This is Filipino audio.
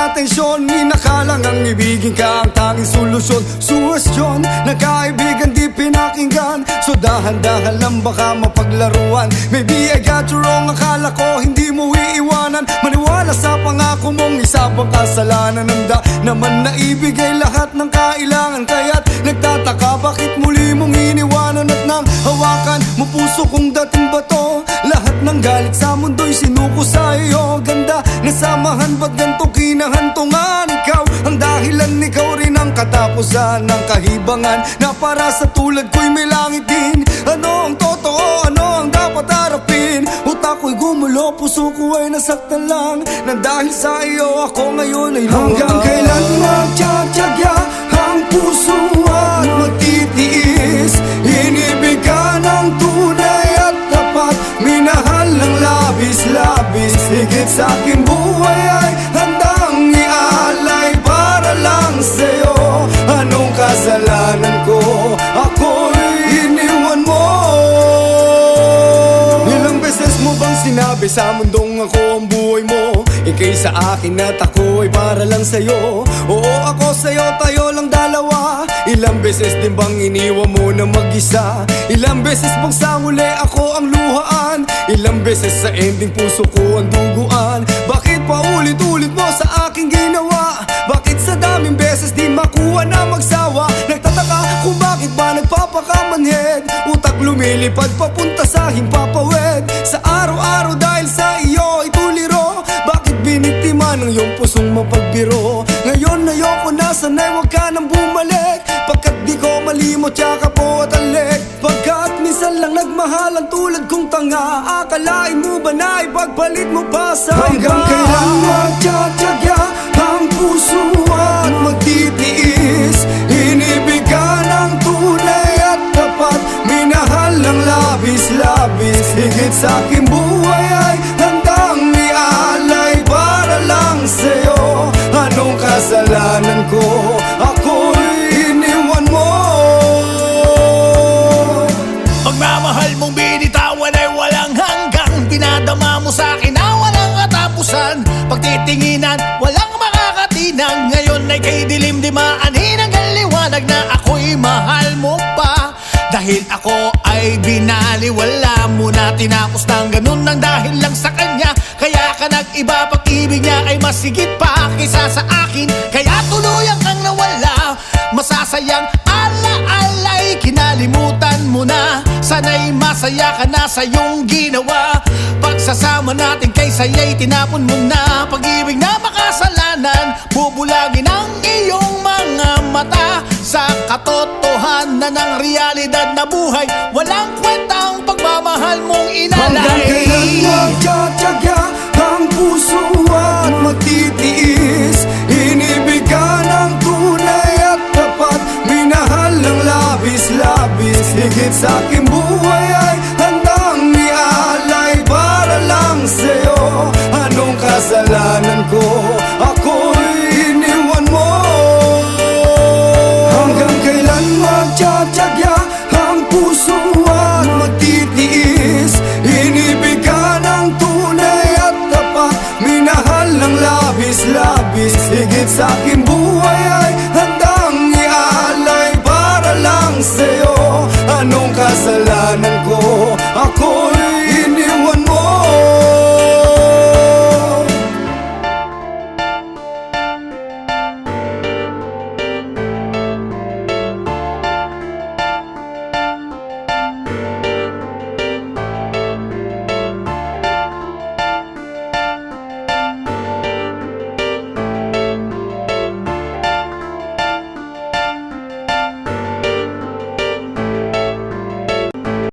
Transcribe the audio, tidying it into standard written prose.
atensyon, inakalang ang ibigin ka ang tanging solusyon. Suwestyon na kaibigan di pinakinggan, so dahan-dahan lang baka mapaglaruan. Maybe I got you wrong, akala ko hindi mo iiwanan. Maniwala sa pangako mong isa pang kasalanan. Handa naman na ibigay lahat ng kailangan, kaya't nagtataka bakit muli mong iniwanan. At nang hawakan mo puso kong dating bato, lahat ng galit sa mundo'y sinuko sa iyo. Ganda na samahan, ba't ganito kinahantungan? Ikaw ang dahilan, ikaw rin ang katapusan ng kahibangan, na para sa tulad ko'y may langit din. Ano ang totoo, ano ang dapat harapin? Utak ko'y gumulo, puso ko ay nasaktan lang, na dahil sa iyo ako ngayon ay luha. Hanggang kailan magtsatsaga ang puso at magtitiis? Inibig ka ng tunay at tapat, minahal ng labis-labis. Higit sa aking buhay ay handang ialay para lang sa'yo. Anong kasalanan ko? Ako'y iniwan mo. Ilang beses mo bang sinabi sa mundong ako ang buhay mo? Ika'y sa akin at ako ay para lang sa'yo. Oo, ako sa'yo, tayo lang dalawa. Ilang beses din bang iniwan mo na mag-isa? Ilang beses bang sa huli ako ang luhaan? Ilang beses sa ending puso ko ang duguan? Bakit pa ulit-ulit mo sa aking ginawa? Bakit sa daming beses di makuha na magsawa? Nagtataka kung bakit ba nagpapakamanhed, utak lumilipad papunta sa himpapawid. Sa araw-araw dahil sa iyo ay tuliro, bakit biniktima ng iyong pusong mapagbiro? Ngayon ayoko na, sanay wag ka nang bumalik, pagkat di ko malimot yaka po at alik. Pagkat minsan lang nagmahal ang tulad kong tanga, akalain mo ba na ipagpalit mo pa sa iba? Hanggang kailan magtsatsaga ang puso at magtitiis? Inibig ka ng tunay at tapat, minahal ng labis-labis. Higit sa aking buhay ay handang ialay para lang sa'yo. Anong kasalanan ko? Ako'y iniwan mo. Pagmamahal mong binitawan ay walang hanggang, dinadama mo sa'kin na walang katapusan. Pagtitinginan, walang makakatinang, ngayon ay kay dilim di maaninang kaliwanag na ako'y mahal mo pa. Dahil ako ay binaliwala mo na, tinapos ng ganun nang dahil lang sa kanya. Kaya ka nag-iba, pag-ibig niya ay masigit pa kaysa sa akin, kaya tuluyang kang nawala. Masasayang ala-alay, kinalimutan mo na, sana'y masaya ka na sa iyong ginawa. Pagsasama natin kay saya'y tinapon mo na, pag-ibig na makasalanan, bubulagin ang iyong mga mata. Sa katotohanan ng realidad na buhay, walang kwentang pagmamahal mong inalay. Hanggang kailan magtsatsaga ang puso at magtitiis? Inibig ka ng tunay at tapat, minahal ng labis-labis. Higit sa aking buhay ay handang ialay para lang sa'yo. Anong kasalanan ko? Ako'y iniwan mo. Hanggang kailan magtsatsaga ang puso at magtitiis? Inibig ka ng tunay at tapat, minahal ng labis-labis. Higit sa aking buhay